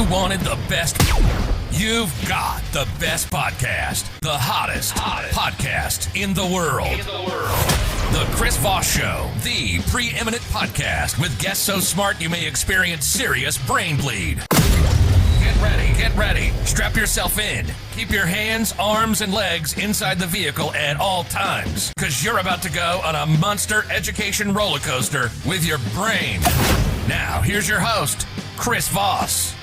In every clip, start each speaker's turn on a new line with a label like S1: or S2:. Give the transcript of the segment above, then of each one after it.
S1: You wanted the best. You've got the best podcast. The hottest podcast in the world. The Chris Voss Show, the preeminent podcast with guests so smart you may experience serious brain bleed. Get ready. Strap yourself in. Keep your hands, arms, and legs inside the vehicle at all times, because you're about to go on a monster education roller coaster with your brain. Now, here's your host, Chris Voss.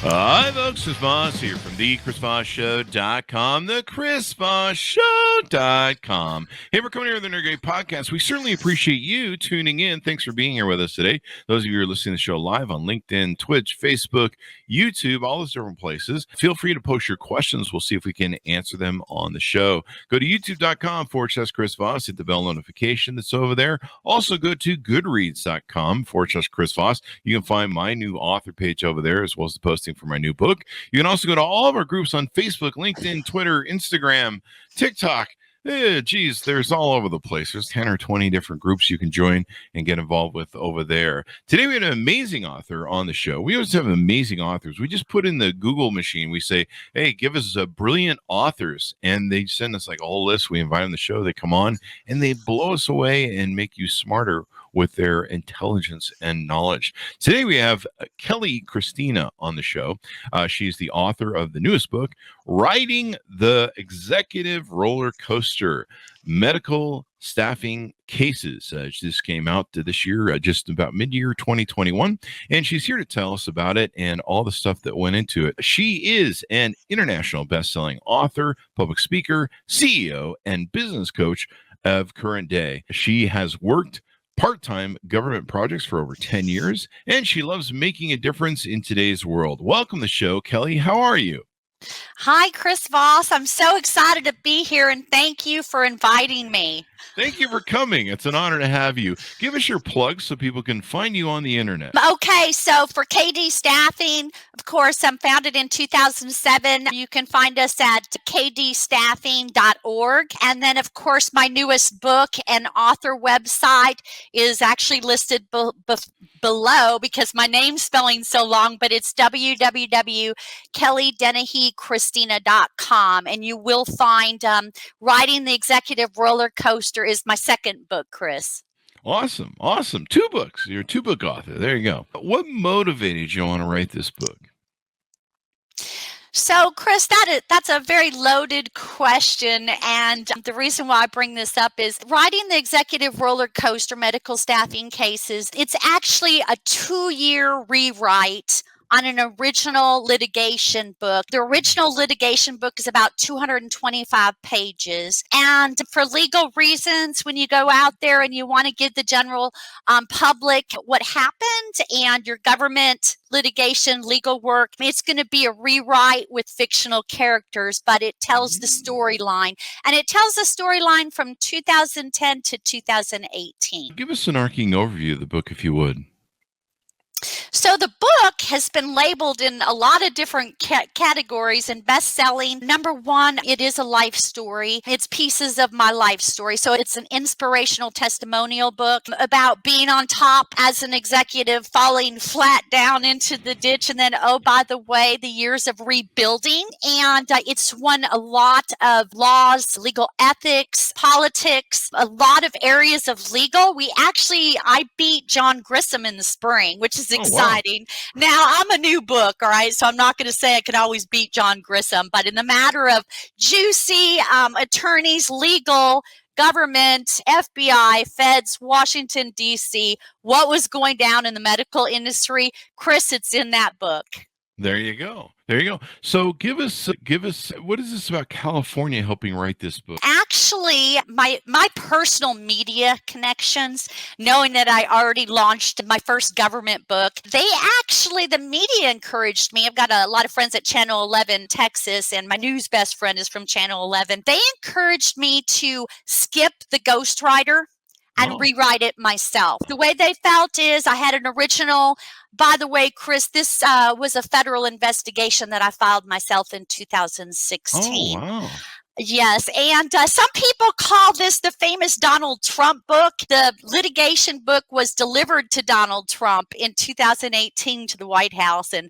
S2: Hi, folks. Chris Voss here from the ChrisVossShow.com, the ChrisVossShow.com. Hey, we're coming here with another great podcast. We certainly appreciate you tuning in. Thanks for being here with us today. Those of you who are listening to the show live on LinkedIn, Twitch, Facebook, YouTube, all those different places. Feel free to post your questions. We'll see if we can answer them on the show. Go to youtube.com/Chris Voss. Hit the bell notification that's over there. Also, go to goodreads.com/Chris Voss. You can find my new author page over there, as well as the posting for my new book. You can also go to all of our groups on Facebook, LinkedIn, Twitter, Instagram, TikTok. There's all over the place. There's 10 or 20 different groups you can join and get involved with over there. Today we had an amazing author on the show. We always have amazing authors. We just put in the Google machine. We say, hey, give us brilliant authors. And they send us like a whole list. We invite them to the show. They come on and they blow us away and make you smarter with their intelligence and knowledge. Today we have Kelli Christina on the show. She's the author of the newest book, Riding the Executive Roller Coaster, Medical Staffing Cases. This came out this year, just about mid-year 2021, and she's here to tell us about it and all the stuff that went into it. She is an international best-selling author, public speaker, CEO, and business coach of current day. She has worked part-time government projects for over 10 years, and she loves making a difference in today's world. Welcome to the show, Kelli. How are you?
S3: Hi, Chris Voss. I'm so excited to be here, and thank you for inviting me.
S2: Thank you for coming. It's an honor to have you. Give us your plugs so people can find you on the internet.
S3: Okay, so for KD Staffing, of course, I'm founded in 2007. You can find us at kdstaffing.org. And then, of course, my newest book and author website is actually listed below because my name's spelling so long, but it's www.kellydenneheychristina.com. And you will find Riding the Executive Roller Coaster is my second book, Chris.
S2: Awesome. Two books. You're a two-book author. There you go. What motivated you to want to write this book?
S3: So, Chris, that's a very loaded question. And the reason why I bring this up is Riding the Executive Roller Coaster, Medical Staffing Cases. It's actually a 2-year rewrite on an original litigation book. The original litigation book is about 225 pages. And for legal reasons, when you go out there and you want to give the general public what happened and your government litigation, legal work, it's going to be a rewrite with fictional characters, but it tells the storyline. And it tells the storyline from 2010 to 2018.
S2: Give us an arcing overview of the book, if you would.
S3: So the book has been labeled in a lot of different categories and best-selling. Number one, it is a life story. It's pieces of my life story. So it's an inspirational testimonial book about being on top as an executive, falling flat down into the ditch, and then, oh, by the way, the years of rebuilding. And it's won a lot of laws, legal ethics, politics, a lot of areas of legal. I beat John Grisham in the spring, which is exciting. Wow. Now, I'm a new book, all right, so I'm not going to say I can always beat John Grisham, but in the matter of juicy attorneys, legal, government, FBI, feds, Washington, D.C., what was going down in the medical industry, Chris, it's in that book.
S2: There you go. So give us, what is this about California helping write this book?
S3: Actually, my personal media connections, knowing that I already launched my first government book, the media encouraged me. I've got a lot of friends at Channel 11, Texas, and my news best friend is from Channel 11. They encouraged me to skip the ghostwriter and rewrite it myself. The way they felt is I had an original. By the way, Chris, this was a federal investigation that I filed myself in 2016.
S2: Oh, wow.
S3: Yes, and some people call this the famous Donald Trump book. The litigation book was delivered to Donald Trump in 2018 to the White House, and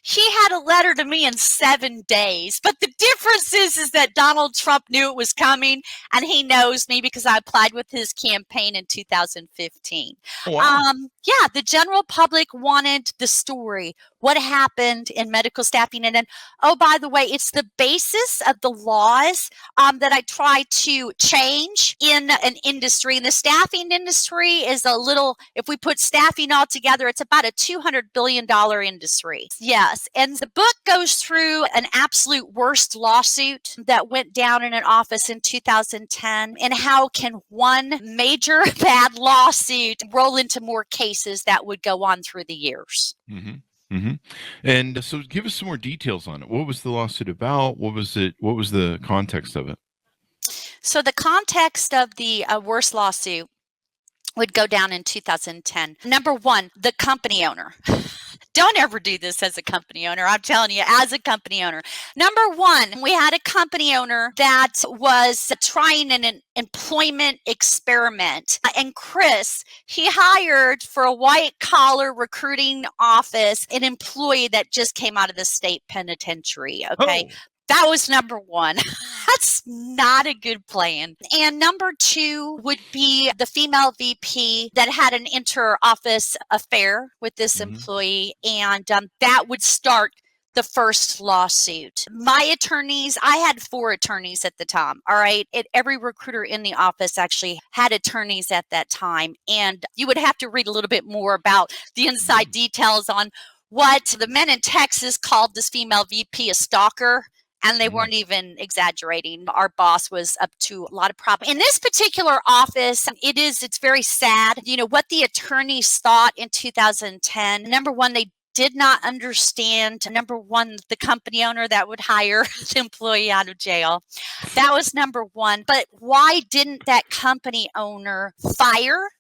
S3: he had a letter to me in 7 days. But the difference is that Donald Trump knew it was coming, and he knows me because I applied with his campaign in 2015.
S2: Wow.
S3: Yeah, the general public wanted the story, what happened in medical staffing, and then, oh, by the way, it's the basis of the laws that I try to change in an industry. And the staffing industry is a little, if we put staffing all together, it's about a $200 billion industry. Yes. And the book goes through an absolute worst lawsuit that went down in an office in 2010, and how can one major bad lawsuit roll into more cases that would go on through the years.
S2: Mm-hmm. Mm-hmm. And so give us some more details on it. What was the lawsuit about? What was it? What was the context of it?
S3: So the context of the worst lawsuit would go down in 2010. Number one, the company owner. Don't ever do this as a company owner. I'm telling you, as a company owner. Number one, we had a company owner that was trying an employment experiment. And Chris, he hired for a white collar recruiting office an employee that just came out of the state penitentiary. Okay.
S2: Oh.
S3: That was number one. That's not a good plan. And number two would be the female VP that had an inter-office affair with this employee, and that would start the first lawsuit. My attorneys, I had 4 attorneys at the time, all right? Every recruiter in the office actually had attorneys at that time, and you would have to read a little bit more about the inside details on what the men in Texas called this female VP a stalker. And they weren't even exaggerating. Our boss was up to a lot of problems. In this particular office, it's very sad. You know, what the attorneys thought in 2010, number one, they did not understand, number one, the company owner that would hire the employee out of jail. That was number one. But why didn't that company owner fire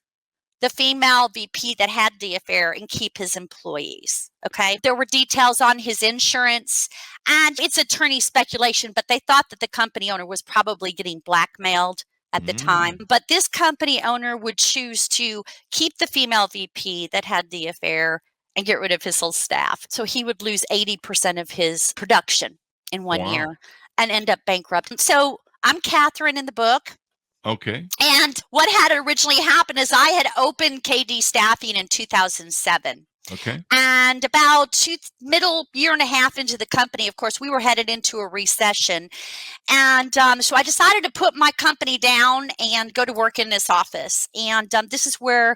S3: the female VP that had the affair and keep his employees? Okay. There were details on his insurance, and it's attorney speculation, but they thought that the company owner was probably getting blackmailed at the time. But this company owner would choose to keep the female VP that had the affair and get rid of his whole staff. So he would lose 80% of his production in 1 year and end up bankrupt. So I'm Catherine in the book.
S2: Okay.
S3: And what had originally happened is I had opened KD Staffing in 2007.
S2: Okay.
S3: And about middle year and a half into the company, of course, we were headed into a recession. And so I decided to put my company down and go to work in this office. And this is where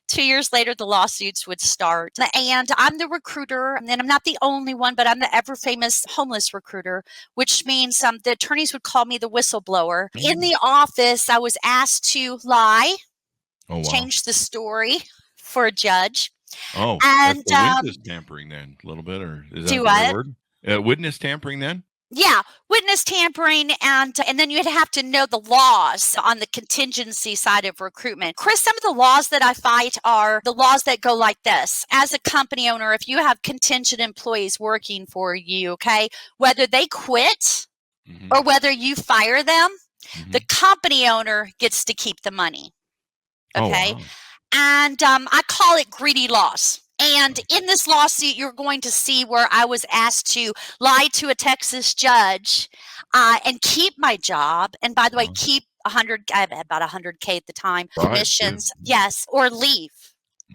S3: 2 years later, the lawsuits would start. And I'm the recruiter, and I'm not the only one, but I'm the ever famous homeless recruiter, which means the attorneys would call me the whistleblower. In the office, I was asked to lie, change the story for a judge.
S2: Oh,
S3: and
S2: that's witness tampering then, a little bit, or is that the right word? Witness tampering then?
S3: Yeah, witness tampering, and then you'd have to know the laws on the contingency side of recruitment. Chris, some of the laws that I fight are the laws that go like this. As a company owner, if you have contingent employees working for you, okay, whether they quit or whether you fire them, the company owner gets to keep the money, okay?
S2: Oh, wow.
S3: And I call it greedy laws. And in this lawsuit, you're going to see where I was asked to lie to a Texas judge and keep my job. And by the way, keep I had about 100K at the time, commissions, yes, or leave.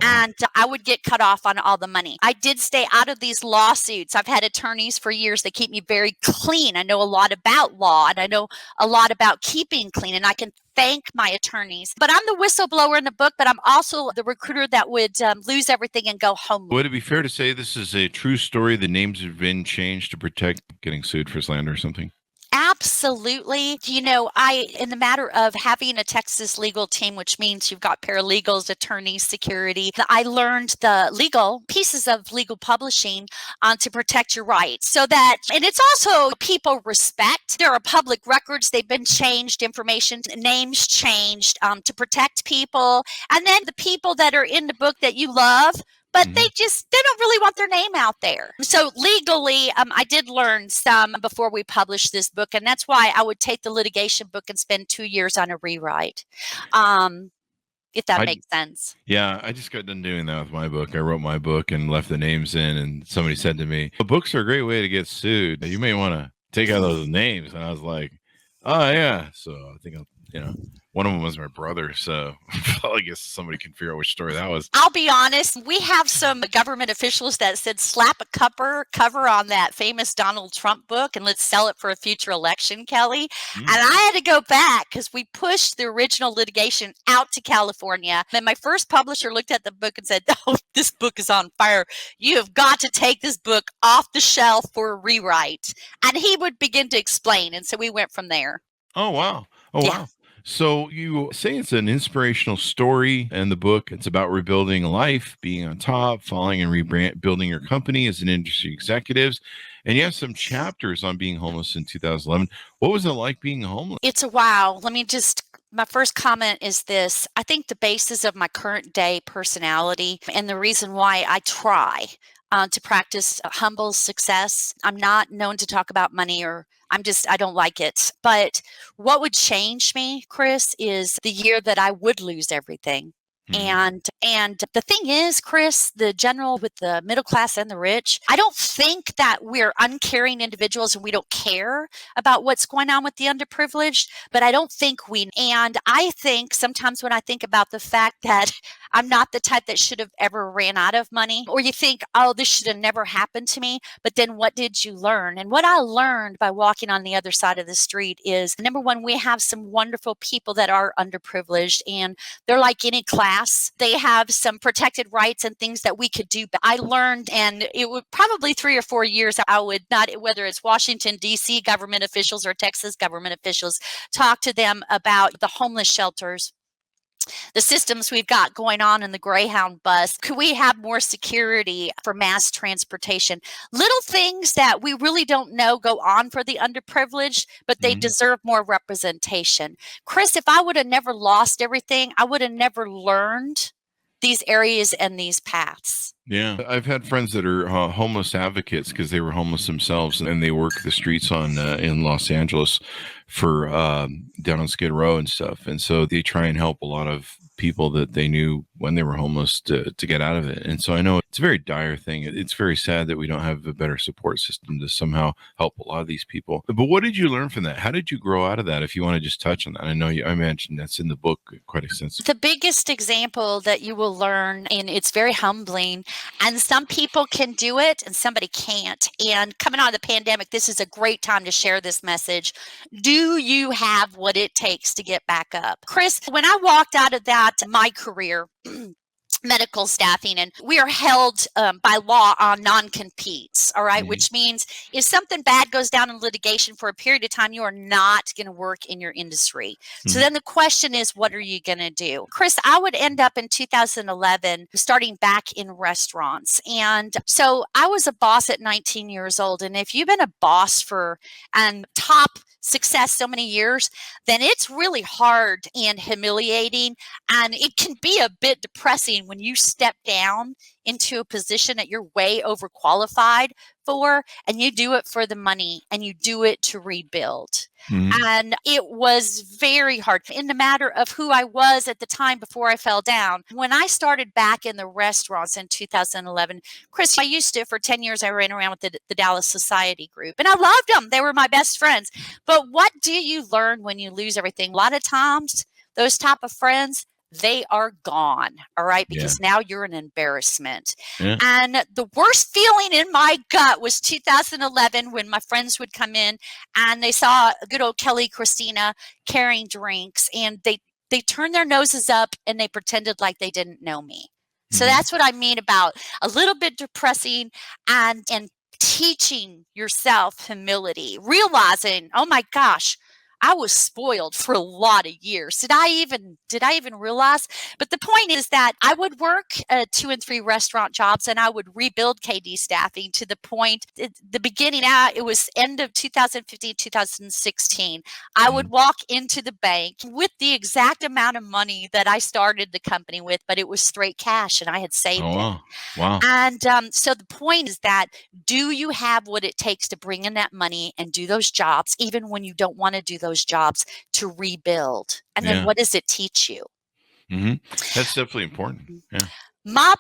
S3: And I would get cut off on all the money. I did stay out of these lawsuits. I've had attorneys for years that keep me very clean. I know a lot about law, and I know a lot about keeping clean, and I can thank my attorneys. But I'm the whistleblower in the book, but I'm also the recruiter that would lose everything and go home.
S2: Would it be fair to say this is a true story? The names have been changed to protect getting sued for slander or something?
S3: Absolutely. You know, in the matter of having a Texas legal team, which means you've got paralegals, attorneys, security, I learned the legal pieces of legal publishing to protect your rights. So that, and it's also people respect. There are public records. They've been changed, information, names changed to protect people. And then the people that are in the book that you love, but they don't really want their name out there. So legally, I did learn some before we published this book, and that's why I would take the litigation book and spend 2 years on a rewrite. If that makes sense.
S2: Yeah, I just got done doing that with my book. I wrote my book and left the names in, and somebody said to me, well, books are a great way to get sued. You may want to take out those names. And I was like, oh, yeah. So I think, one of them was my brother. So I guess somebody can figure out which story that was.
S3: I'll be honest. We have some government officials that said slap a cover on that famous Donald Trump book and let's sell it for a future election, Kelly. And I had to go back because we pushed the original litigation out to California. And my first publisher looked at the book and said, oh, this book is on fire. You have got to take this book off the shelf for a rewrite. And he would begin to explain. And so we went from there.
S2: Oh, wow. Oh, yeah. Wow. So you say it's an inspirational story in the book. It's about rebuilding life, being on top, following and rebuilding your company as an industry executives. And you have some chapters on being homeless in 2011. What was it like being homeless?
S3: It's a wow. My first comment is this. I think the basis of my current day personality and the reason why I try to practice humble success. I'm not known to talk about money I don't like it. But what would change me, Chris, is the year that I would lose everything. And the thing is, Chris, the general with the middle class and the rich, I don't think that we're uncaring individuals and we don't care about what's going on with the underprivileged, but I don't think and I think sometimes when I think about the fact that I'm not the type that should have ever ran out of money, or you think, oh, this should have never happened to me. But then what did you learn? And what I learned by walking on the other side of the street is, number one, we have some wonderful people that are underprivileged and they're like any class. They have some protected rights and things that we could do. But I learned, and it would probably 3 or 4 years, I would not, whether it's Washington, D.C. government officials or Texas government officials, talk to them about the homeless shelters, the systems we've got going on in the Greyhound bus. Could we have more security for mass transportation? Little things that we really don't know go on for the underprivileged, but they deserve more representation. Chris, if I would have never lost everything, I would have never learned these areas and these paths.
S2: Yeah, I've had friends that are homeless advocates because they were homeless themselves, and they work the streets in Los Angeles for down on Skid Row and stuff. And so they try and help a lot of people that they knew when they were homeless to get out of it. And so I know it's a very dire thing. It's very sad that we don't have a better support system to somehow help a lot of these people. But what did you learn from that? How did you grow out of that? If you want to just touch on that, I know I mentioned that's in the book quite extensively.
S3: The biggest example that you will learn, and it's very humbling, and some people can do it and somebody can't. And coming out of the pandemic, this is a great time to share this message. Do you have what it takes to get back up? Chris, when I walked out of my career, medical staffing, and we are held by law on non-competes, all right, which means if something bad goes down in litigation for a period of time, you are not going to work in your industry. So then the question is, what are you going to do? Chris, I would end up in 2011 starting back in restaurants. And so I was a boss at 19 years old. And if you've been a boss for top success so many years, then it's really hard and humiliating, and it can be a bit depressing when you step down into a position that you're way overqualified for, and you do it for the money and you do it to rebuild. And it was very hard in the matter of who I was at the time before I fell down. When I started back in the restaurants in 2011, Chris, I used to, for 10 years, I ran around with the Dallas Society group, and I loved them. They were my best friends. But what do you learn when you lose everything? A lot of times, those type of friends, they are gone, all right? Because now you're an embarrassment. And the worst feeling in my gut was 2011 when my friends would come in and they saw good old Kelli, Christina carrying drinks, and they turned their noses up and they pretended like they didn't know me. So that's what I mean about a little bit depressing and teaching yourself humility, realizing, oh my gosh, I was spoiled for a lot of years. Did I even realize? But the point is that I would work 2 and 3 restaurant jobs, and I would rebuild KD Staffing to the point, the beginning out, it was end of 2015, 2016. I would walk into the bank with the exact amount of money that I started the company with, but it was straight cash and I had saved
S2: Oh,
S3: it.
S2: wow. Wow.
S3: And so the point is that, do you have what it takes to bring in that money and do those jobs, even when you don't want to do those jobs, to rebuild? And then
S2: Yeah.
S3: what does it teach you?
S2: That's definitely important. Yeah.
S3: My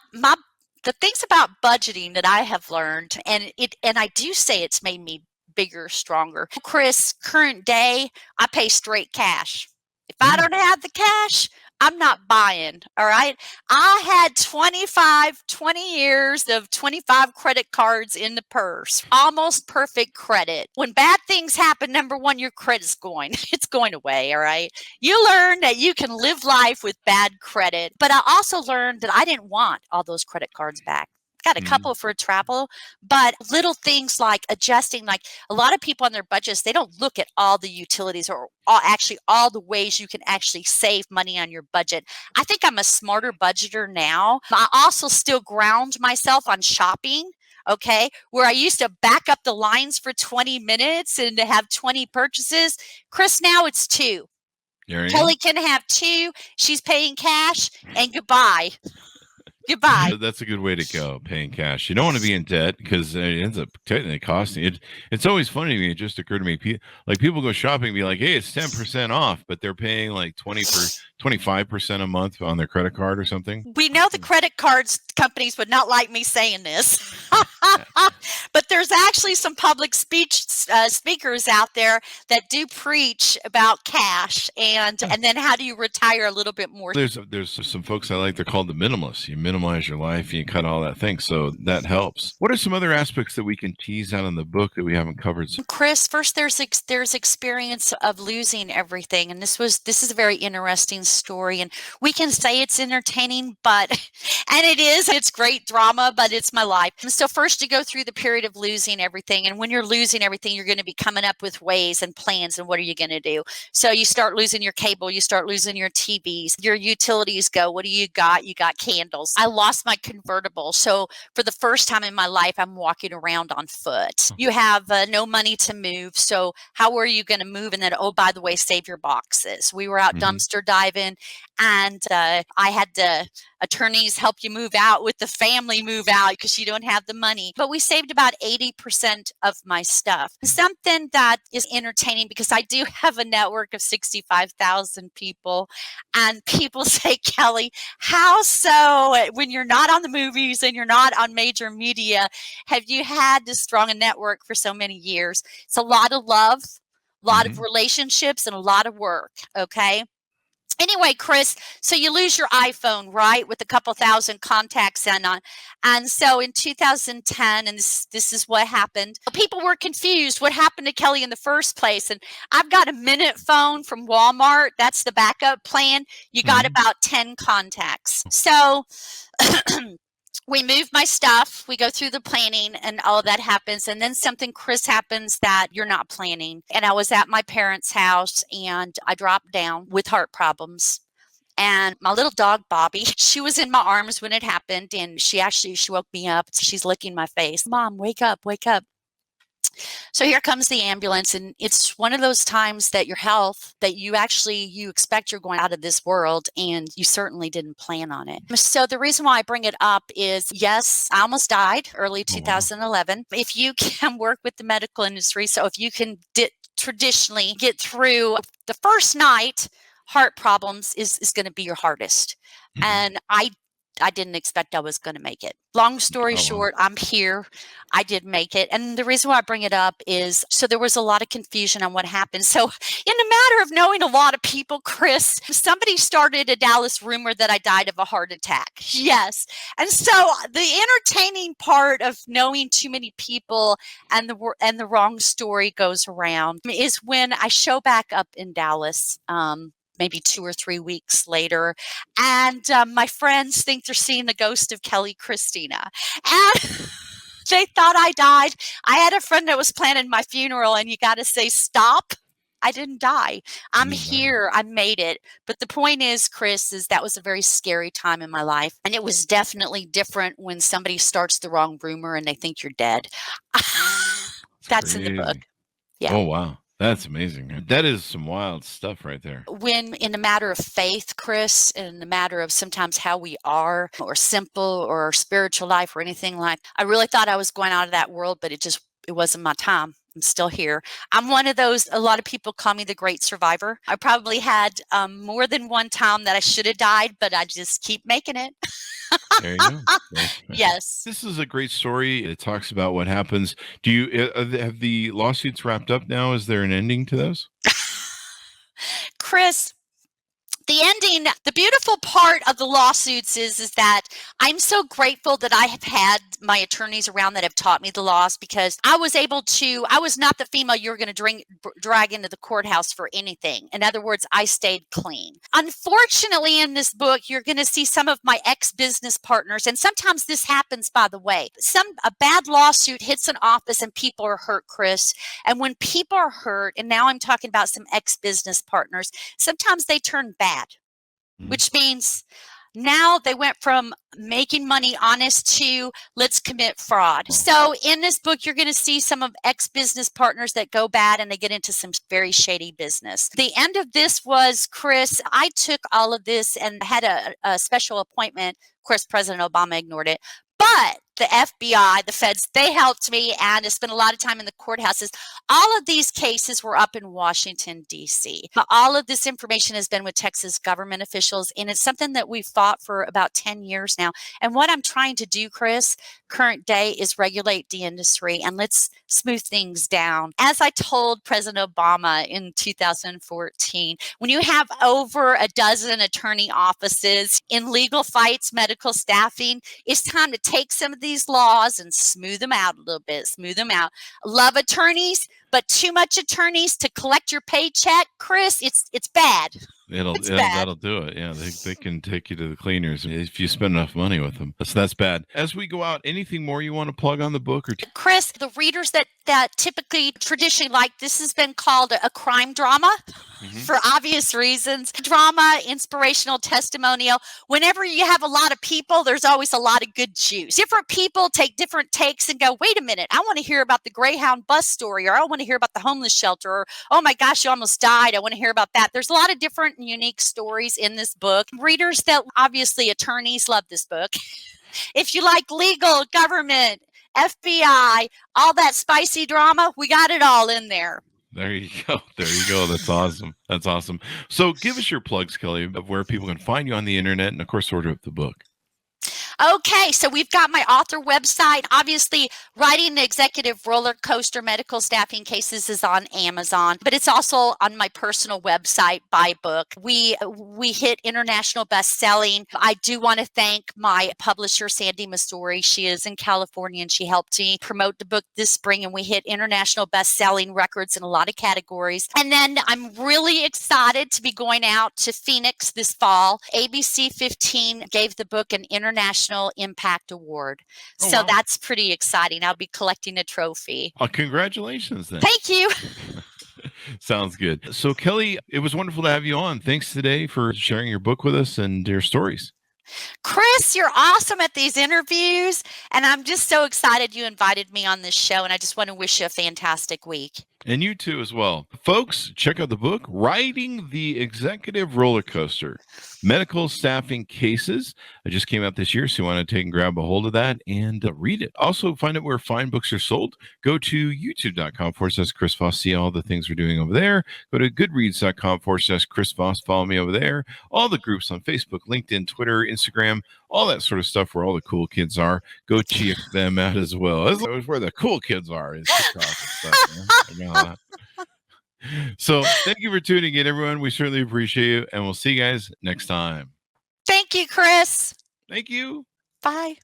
S3: the things about budgeting that I have learned, and I do say it's made me bigger, stronger. Chris, current day, I pay straight cash. If I don't have the cash, I'm not buying. All right. I had 20 years of 25 credit cards in the purse, almost perfect credit. When bad things happen, number one, your credit's it's going away. All right. You learn that you can live life with bad credit. But I also learned that I didn't want all those credit cards back. Got a couple for travel, but little things like adjusting, like a lot of people on their budgets, they don't look at all the utilities or all the ways you can actually save money on your budget. I think I'm a smarter budgeter now. I also still ground myself on shopping. Okay, where I used to back up the lines for 20 minutes and to have 20 purchases. Chris, now it's 2. Kelli can have 2. She's paying cash, and goodbye. Goodbye.
S2: That's a good way to go, paying cash. You don't want to be in debt because it ends up technically costing you. It's always funny to me. It just occurred to me, like people go shopping and be like, hey, it's 10% off, but they're paying like 25% a month on their credit card or something.
S3: We know the credit cards companies would not like me saying this, but there's actually some public speakers out there that do preach about cash and then how do you retire a little bit more.
S2: There's some folks I like. They're called the minimalists. You minimize your life, you cut all that thing, so that helps. What are some other aspects that we can tease out in the book that we haven't covered?
S3: Chris, first there's experience of losing everything, and this is a very interesting story, and we can say it's entertaining, but and it's great drama, but it's my life. So first you go through the period of losing everything, and when you're losing everything, you're going to be coming up with ways and plans, and what are you going to do? So you start losing your cable, you start losing your TVs, your utilities go. What do you got? You got candles. I lost my convertible, so for the first time in my life, I'm walking around on foot. You have no money to move, so how are you going to move? And then, oh, by the way, save your boxes. We were out dumpster diving, and I had attorneys help you move out with the family move out because you don't have the money. But we saved about 80% of my stuff. Something that is entertaining, because I do have a network of 65,000 people, and people say, Kelli, how so? When you're not on the movies and you're not on major media, have you had this strong a network for so many years? It's a lot of love, a lot of relationships, and a lot of work. Okay. Anyway, Chris, so you lose your iPhone, right, with a couple thousand contacts on. And so in 2010, and this is what happened, people were confused. What happened to Kelli in the first place? And I've got a minute phone from Walmart. That's the backup plan. You got about 10 contacts. So we move my stuff, we go through the planning, and all of that happens. And then something, Chris, happens that you're not planning. And I was at my parents' house, and I dropped down with heart problems. And my little dog, Bobby, she was in my arms when it happened. And she woke me up. She's licking my face. Mom, wake up, wake up. So here comes the ambulance, and it's one of those times that your health, that you expect you're going out of this world, and you certainly didn't plan on it. So the reason why I bring it up is, yes, I almost died early 2011. If you can work with the medical industry, so if you can traditionally get through the first night, heart problems is going to be your hardest. And I didn't expect I was going to make it. Long story short, I'm here. I did make it. And the reason why I bring it up is, so there was a lot of confusion on what happened. So in a matter of knowing a lot of people, Chris, somebody started a Dallas rumor that I died of a heart attack. Yes. And so the entertaining part of knowing too many people and the wrong story goes around is when I show back up in Dallas, maybe 2 or 3 weeks later. And my friends think they're seeing the ghost of Kelli Christina. And they thought I died. I had a friend that was planning my funeral, and you got to say, stop. I didn't die. I'm
S2: No.
S3: here. I made it. But the point is, Chris, is that was a very scary time in my life. And it was definitely different when somebody starts the wrong rumor and they think you're dead. That's in the book.
S2: Crazy.
S3: Yeah.
S2: Oh, wow. That's amazing. Man. That is some wild stuff right there.
S3: When in the matter of faith, Chris, in the matter of sometimes how we are or simple or our spiritual life or anything like, I really thought I was going out of that world, but it wasn't my time. I'm still here. I'm one of those, a lot of people call me the great survivor. I probably had more than one time that I should have died, but I just keep making it.
S2: There you go.
S3: Yes.
S2: This is a great story. It talks about what happens. Do you have the lawsuits wrapped up now? Is there an ending to those?
S3: Chris, the ending, the beautiful part of the lawsuits is that I'm so grateful that I have had my attorneys around that have taught me the laws, because I was not the female you were going to drag into the courthouse for anything. In other words, I stayed clean. Unfortunately, in this book, you're going to see some of my ex-business partners, and sometimes this happens, by the way. A bad lawsuit hits an office and people are hurt, Chris. And when people are hurt, and now I'm talking about some ex-business partners, sometimes they turn bad, which means now they went from making money honest to let's commit fraud. So in this book, you're going to see some of ex-business partners that go bad and they get into some very shady business. The end of this was, Chris, I took all of this and had a special appointment. Of course, President Obama ignored it. But the FBI, the feds, they helped me, and I spent a lot of time in the courthouses. All of these cases were up in Washington, D.C. All of this information has been with Texas government officials, and it's something that we've fought for about 10 years now. And what I'm trying to do, Chris, current day, is regulate the industry, and let's smooth things down. As I told President Obama in 2014, when you have over a dozen attorney offices in legal fights, medical staffing, it's time to take some of these laws and smooth them out a little bit, smooth them out. Love attorneys, but too much attorneys to collect your paycheck, Chris, it's bad.
S2: That'll do it. Yeah, they can take you to the cleaners if you spend enough money with them. That's bad. As we go out, anything more you want to plug on the book?
S3: Chris, the readers that typically traditionally like, this has been called a crime drama. For obvious reasons. Drama, inspirational, testimonial. Whenever you have a lot of people, there's always a lot of good juice. Different people take different takes and go, wait a minute, I want to hear about the Greyhound bus story, or I want to hear about the homeless shelter, or oh my gosh, you almost died. I want to hear about that. There's a lot of different and unique stories in this book. Readers that obviously attorneys love this book. If you like legal, government, FBI, all that spicy drama, we got it all in there.
S2: There you go. There you go. That's awesome. That's awesome. So give us your plugs, Kelli, of where people can find you on the internet and, of course, order up the book.
S3: Okay, so we've got my author website. Obviously, Writing the Executive Roller Coaster Medical Staffing Cases is on Amazon, but it's also on my personal website, Buy Book. We hit international best-selling. I do want to thank my publisher, Sandy Mastori. She is in California, and she helped me promote the book this spring, and we hit international best-selling records in a lot of categories. And then I'm really excited to be going out to Phoenix this fall. ABC 15 gave the book an International Impact Award. So that's pretty exciting. I'll be collecting a trophy.
S2: Congratulations then.
S3: Thank you.
S2: Sounds good. So Kelli, it was wonderful to have you on. Thanks today for sharing your book with us and your stories.
S3: Chris, you're awesome at these interviews, and I'm just so excited you invited me on this show, and I just want to wish you a fantastic week.
S2: And you too as well. Folks, check out the book, Riding the Executive Roller Coaster, Medical Staffing Cases. It just came out this year, so you want to take and grab a hold of that and read it. Also, find out where fine books are sold. Go to youtube.com/Chris Voss. See all the things we're doing over there. Go to goodreads.com/Chris Voss. Follow me over there. All the groups on Facebook, LinkedIn, Twitter, Instagram, all that sort of stuff where all the cool kids are. Go check them out as well. That's where the cool kids are. Is TikTok and stuff, man. So thank you for tuning in, everyone. We certainly appreciate you, and we'll see you guys next time.
S3: Thank you, Chris.
S2: Thank you.
S3: Bye.